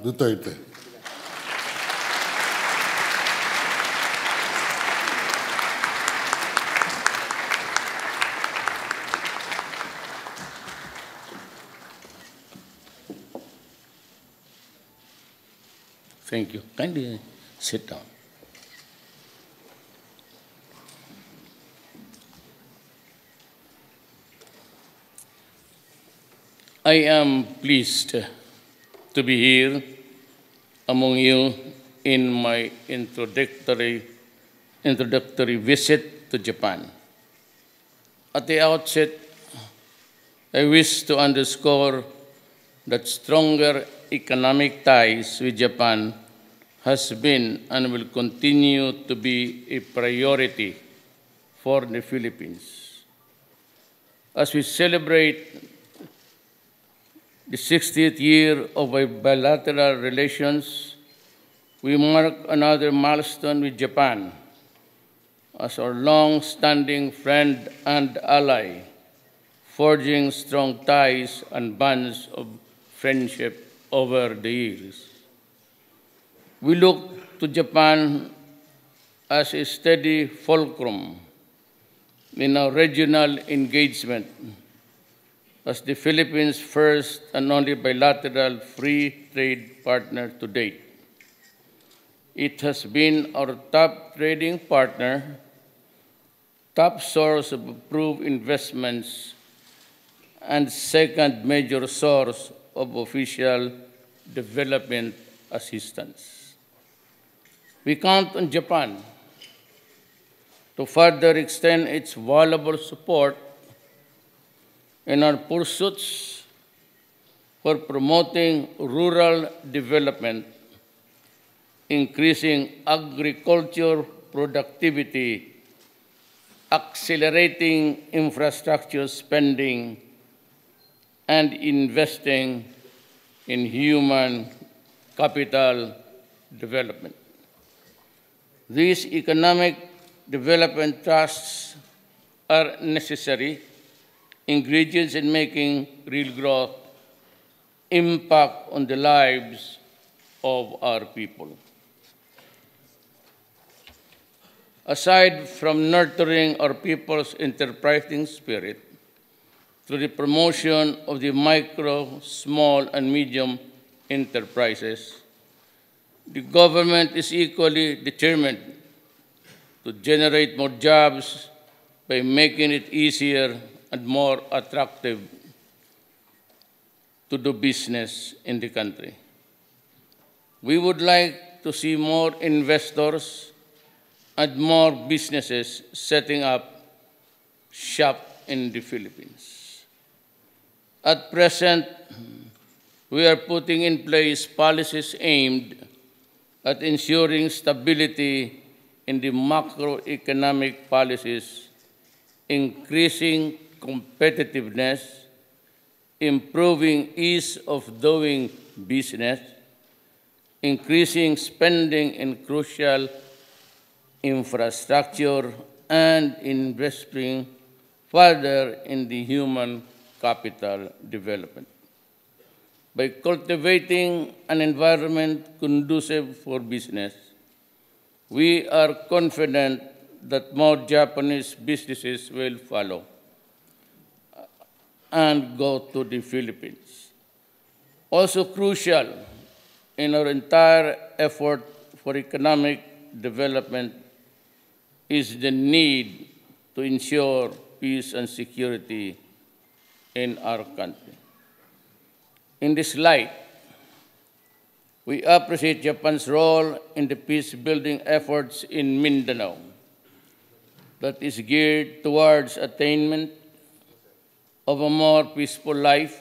Duterte. Thank you. Kindly sit down. I am pleased to be here among you in my introductory visit to Japan. At the outset, I wish to underscore that stronger economic ties with Japan has been and will continue to be a priority for the Philippines. As we celebrate the 60th year of our bilateral relations, we mark another milestone with Japan as our long-standing friend and ally, forging strong ties and bonds of friendship over the years. We look to Japan as a steady fulcrum in our regional engagement as the Philippines' first and only bilateral free trade partner to date. It has been our top trading partner, top source of approved investments, and second major source of official development assistance. We count on Japan to further extend its valuable support in our pursuits for promoting rural development, increasing agriculture productivity, accelerating infrastructure spending, and investing in human capital development. These economic development trusts are necessary ingredients in making real growth impact on the lives of our people. Aside from nurturing our people's enterprising spirit through the promotion of the micro, small, and medium enterprises, the government is equally determined to generate more jobs by making it easier and more attractive to do business in the country. We would like to see more investors and more businesses setting up shop in the Philippines. At present, we are putting in place policies aimed at ensuring stability in the macroeconomic policies, increasing competitiveness, improving ease of doing business, increasing spending in crucial infrastructure, and investing further in the human capital development. By cultivating an environment conducive for business, we are confident that more Japanese businesses will follow and go to the Philippines. Also crucial in our entire effort for economic development is the need to ensure peace and security in our country. In this light, we appreciate Japan's role in the peace-building efforts in Mindanao that is geared towards attainment of a more peaceful life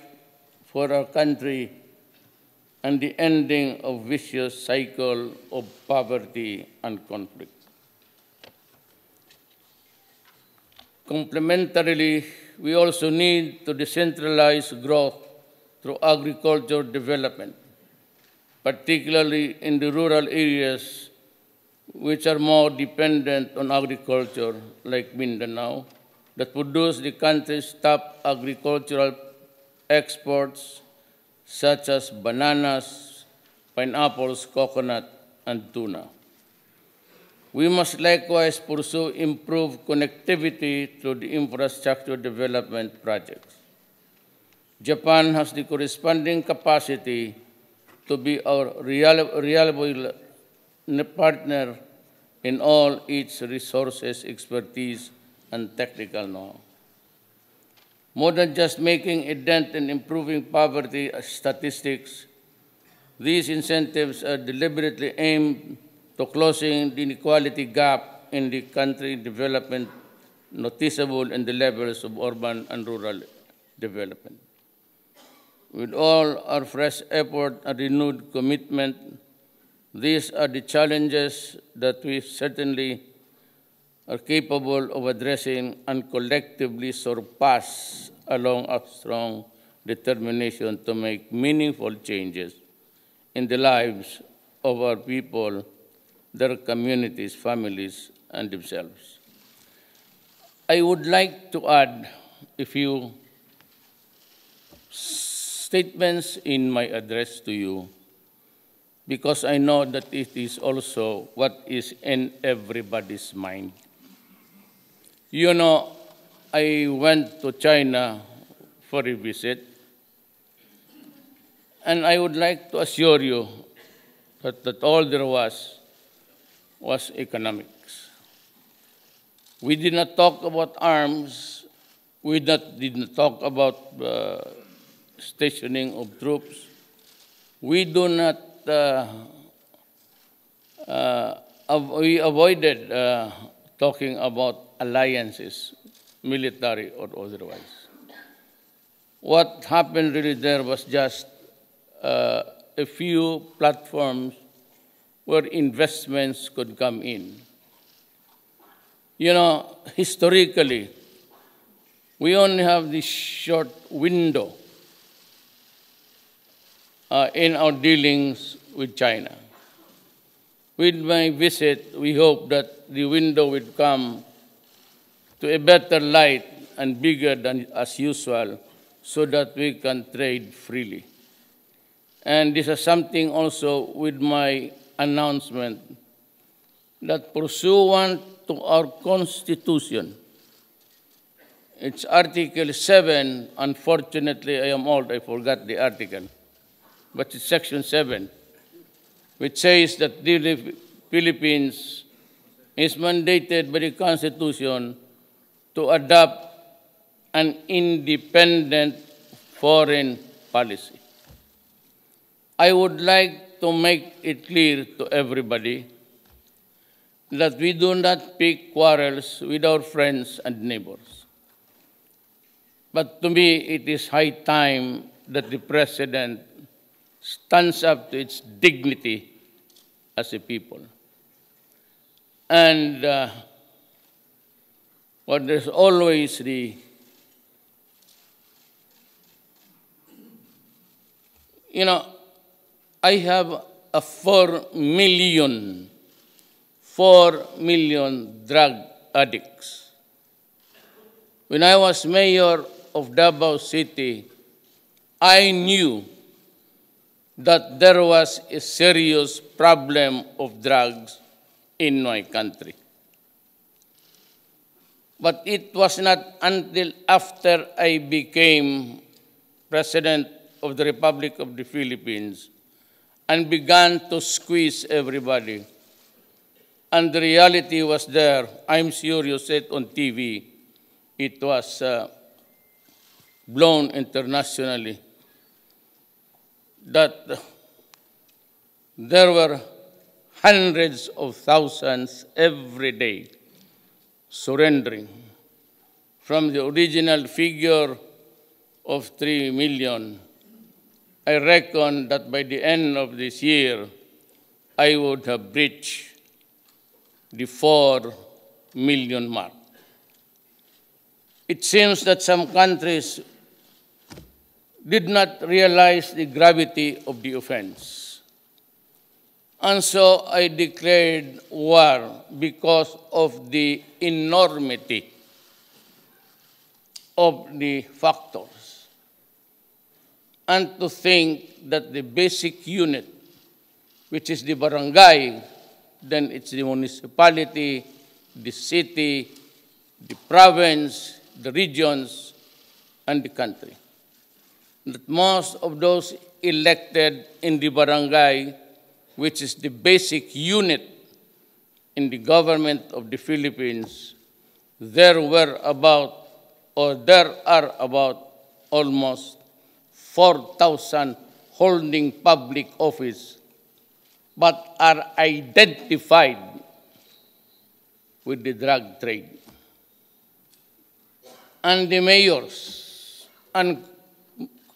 for our country and the ending of vicious cycle of poverty and conflict. Complementarily, we also need to decentralize growth through agriculture development, particularly in the rural areas which are more dependent on agriculture, like Mindanao, that produce the country's top agricultural exports, such as bananas, pineapples, coconut, and tuna. We must likewise pursue improved connectivity through the infrastructure development projects. Japan has the corresponding capacity to be our reliable partner in all its resources, expertise, and technical know-how. More than just making a dent in improving poverty statistics, these incentives are deliberately aimed to closing the inequality gap in the country development noticeable in the levels of urban and rural development. With all our fresh effort and renewed commitment, these are the challenges that we certainly are capable of addressing and collectively surpass along a strong determination to make meaningful changes in the lives of our people, their communities, families, and themselves. I would like to add a few statements in my address to you because I know that it is also what is in everybody's mind. You know, I went to China for a visit, and I would like to assure you that all there was economics. We did not talk about arms. We did not talk about stationing of troops. We do not. We avoided talking about alliances, military or otherwise. What happened really there was just a few platforms where investments could come in. You know, historically, we only have this short window in our dealings with China. With my visit, we hope that the window would come to a better light and bigger than as usual so that we can trade freely. And this is something also with my announcement that pursuant to our Constitution, it's Article 7, unfortunately I am old, I forgot the article, but it's Section 7, which says that the Philippines is mandated by the Constitution to adopt an independent foreign policy. I would like to make it clear to everybody that we do not pick quarrels with our friends and neighbors. But to me, it is high time that the President stands up to its dignity as a people. And there's always I have a 4 million drug addicts. When I was mayor of Davao City, I knew that there was a serious problem of drugs in my country. But it was not until after I became President of the Republic of the Philippines and began to squeeze everybody. And the reality was there. I'm sure you said on TV, it was blown internationally, that there were hundreds of thousands every day surrendering. From the original figure of 3 million, I reckon that by the end of this year, I would have breached the 4 million mark. It seems that some countries did not realize the gravity of the offense. And so I declared war because of the enormity of the factors. And to think that the basic unit which is the barangay, then it's the municipality, the city, the province, the regions, and the country. That most of those elected in the barangay, which is the basic unit in the government of the Philippines, there are about almost 4,000 holding public office, but are identified with the drug trade. And the mayors and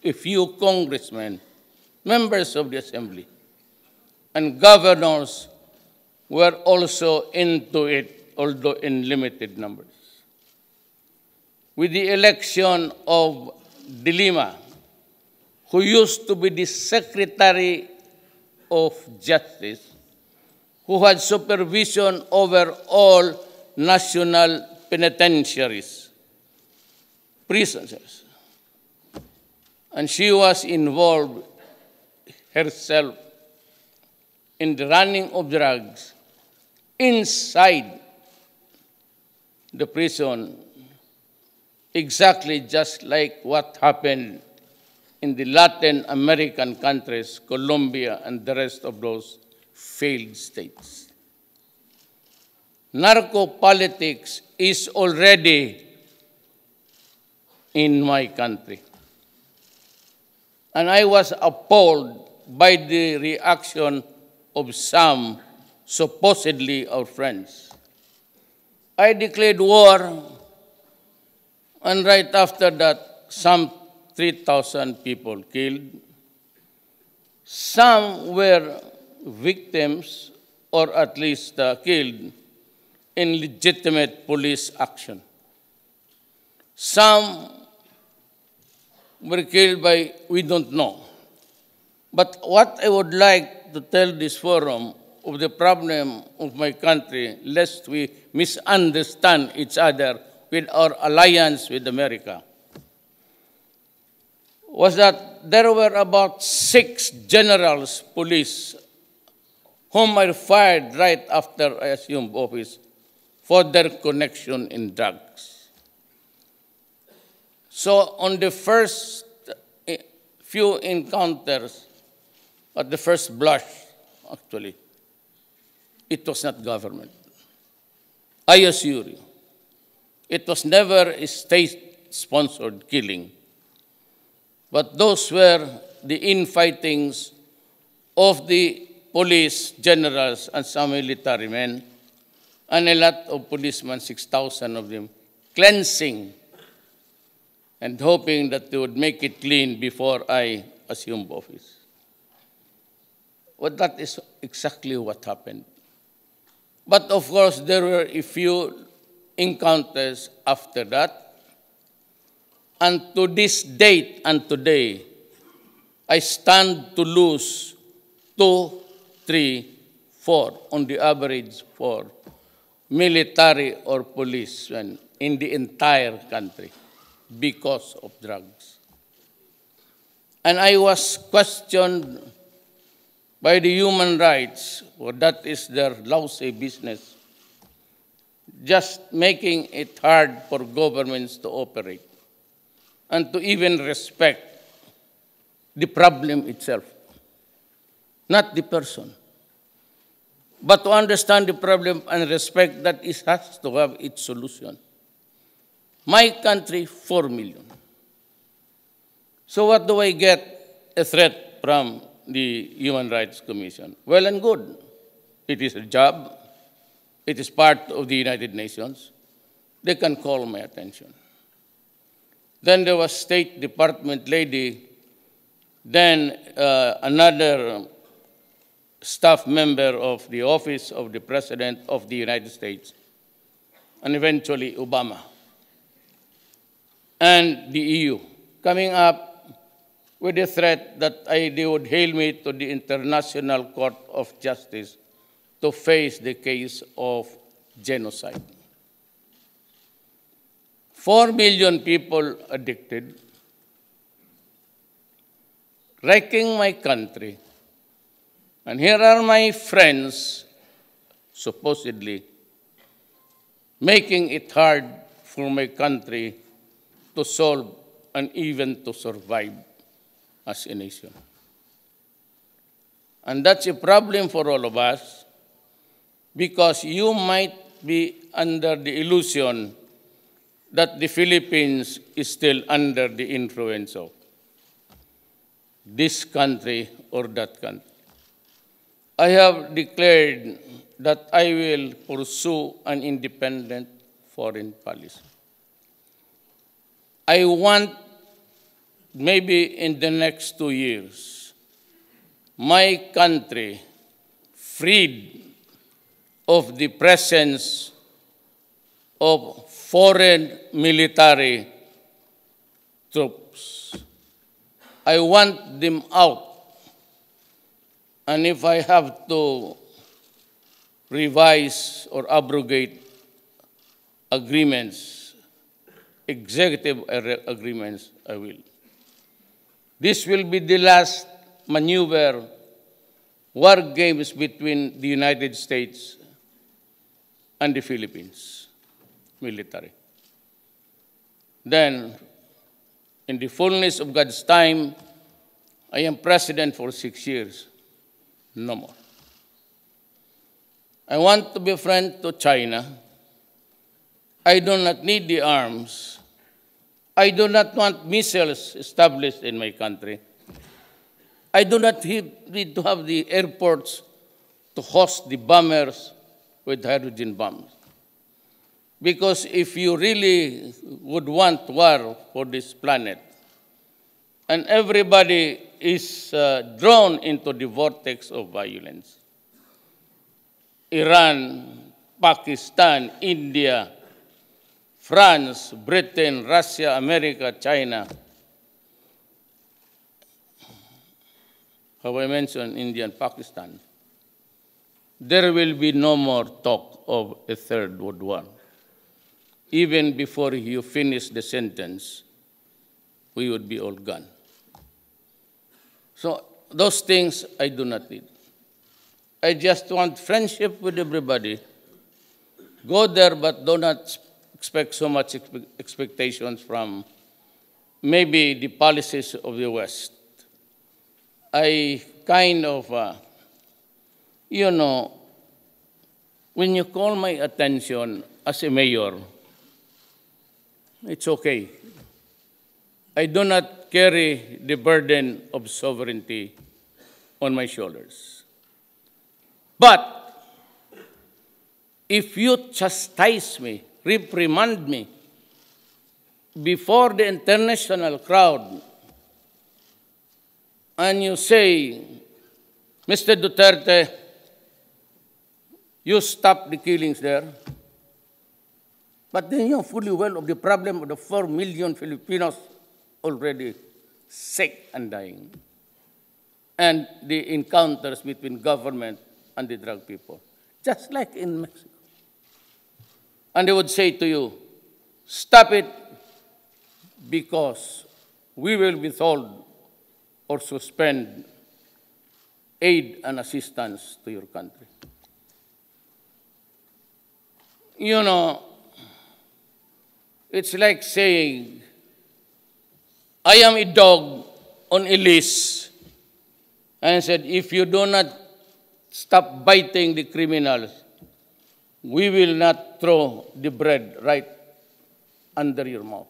a few congressmen, members of the assembly, and governors were also into it, although in limited numbers. With the election of De Lima, who used to be the Secretary of Justice, who had supervision over all national penitentiaries, prisons, and she was involved herself in the running of drugs inside the prison, exactly just like what happened in the Latin American countries, Colombia and the rest of those failed states. Narco-politics is already in my country. And I was appalled by the reaction of some, supposedly our friends. I declared war, and right after that, some 3,000 people killed. Some were victims, or at least killed, in legitimate police action. Some were killed by, we don't know. But what I would like to tell this forum of the problem of my country, lest we misunderstand each other with our alliance with America, was that there were about 6 generals, police, whom I fired right after I assumed office for their connection in drugs. So on the first few encounters, at the first blush, actually, it was not government. I assure you, it was never a state-sponsored killing, but those were the infightings of the police generals and some military men, and a lot of policemen, 6,000 of them, cleansing and hoping that they would make it clean before I assumed office. Well, that is exactly what happened. But of course, there were a few encounters after that. And to this date and today, I stand to lose 2, 3, 4, on the average 4, military or policemen in the entire country because of drugs. And I was questioned by the human rights, or that is their lousy business, just making it hard for governments to operate and to even respect the problem itself, not the person, but to understand the problem and respect that it has to have its solution. My country, 4 million. So what do I get? A threat from the Human Rights Commission. Well and good. It is a job. It is part of the United Nations. They can call my attention. Then there was State Department lady, then another staff member of the Office of the President of the United States, and eventually Obama, and the EU, coming up with a threat that they would hail me to the International Court of Justice to face the case of genocide. 4 million people addicted, wrecking my country, And here are my friends, supposedly, making it hard for my country to solve and even to survive as a nation. And that's a problem for all of us, because you might be under the illusion that the Philippines is still under the influence of this country or that country. I have declared that I will pursue an independent foreign policy. I want, maybe in the next 2 years, my country freed of the presence of foreign military troops. I want them out. And if I have to revise or abrogate agreements, executive agreements, I will. This will be the last maneuver, war games between the United States and the Philippines military. Then, in the fullness of God's time, I am president for 6 years. No more. I want to be a friend to China. I do not need the arms. I do not want missiles established in my country. I do not need to have the airports to host the bombers with hydrogen bombs. Because if you really would want war for this planet, and everybody is drawn into the vortex of violence, Iran, Pakistan, India, France, Britain, Russia, America, China. Have I mentioned India and Pakistan? There will be no more talk of a third world war. Even before you finish the sentence, we would be all gone. So those things I do not need. I just want friendship with everybody. Go there, but do not expect so much expectations from maybe the policies of the West. I kind of, when you call my attention as a mayor, it's okay. I do not carry the burden of sovereignty on my shoulders. But if you chastise me, reprimand me before the international crowd, and you say, Mr. Duterte, you stop the killings there, but then you're fully well of the problem of the 4 million Filipinos already sick and dying, and the encounters between government and the drug people, just like in Mexico. And they would say to you, stop it, because we will withhold or suspend aid and assistance to your country. You know, it's like saying, I am a dog on a leash, and said, if you do not stop biting the criminals, we will not throw the bread right under your mouth.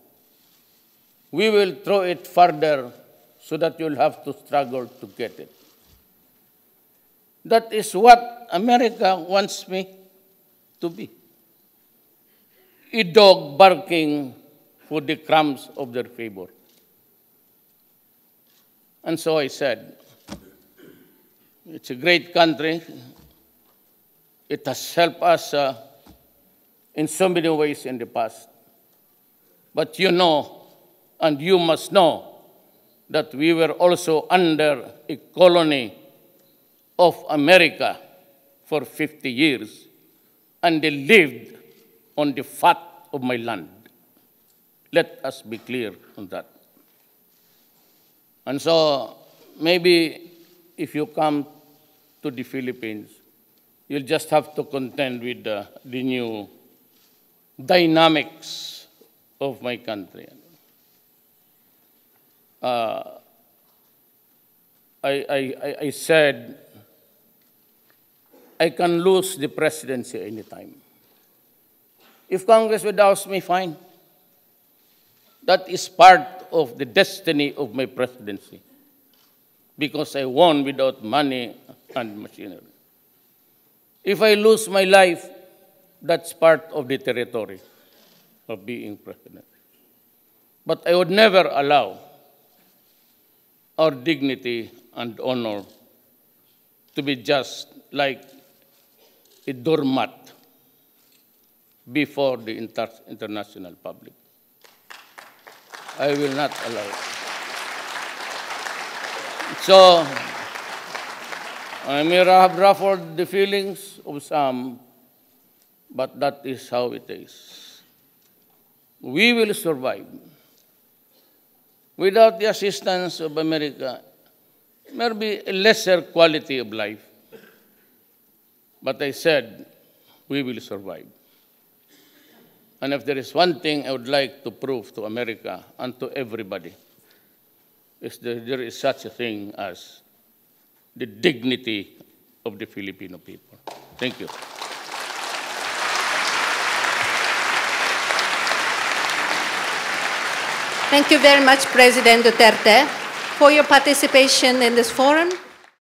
We will throw it further so that you'll have to struggle to get it. That is what America wants me to be. A dog barking for the crumbs of their favor. And so I said, it's a great country. It has helped us in so many ways in the past. But you know, and you must know, that we were also under a colony of America for 50 years, and they lived on the fat of my land. Let us be clear on that. And so maybe if you come to the Philippines, you'll just have to contend with the new dynamics of my country. I said I can lose the presidency anytime. If Congress would oust me, fine. That is part of the destiny of my presidency, because I won without money and machinery. If I lose my life, that's part of the territory of being president. But I would never allow our dignity and honor to be just like a doormat before the international public. I will not allow it. So, I may have ruffled the feelings of some, but that is how it is. We will survive. Without the assistance of America, there may be a lesser quality of life. But I said, we will survive. And if there is one thing I would like to prove to America and to everybody, is that there is such a thing as the dignity of the Filipino people. Thank you. Thank you very much, President Duterte, for your participation in this forum.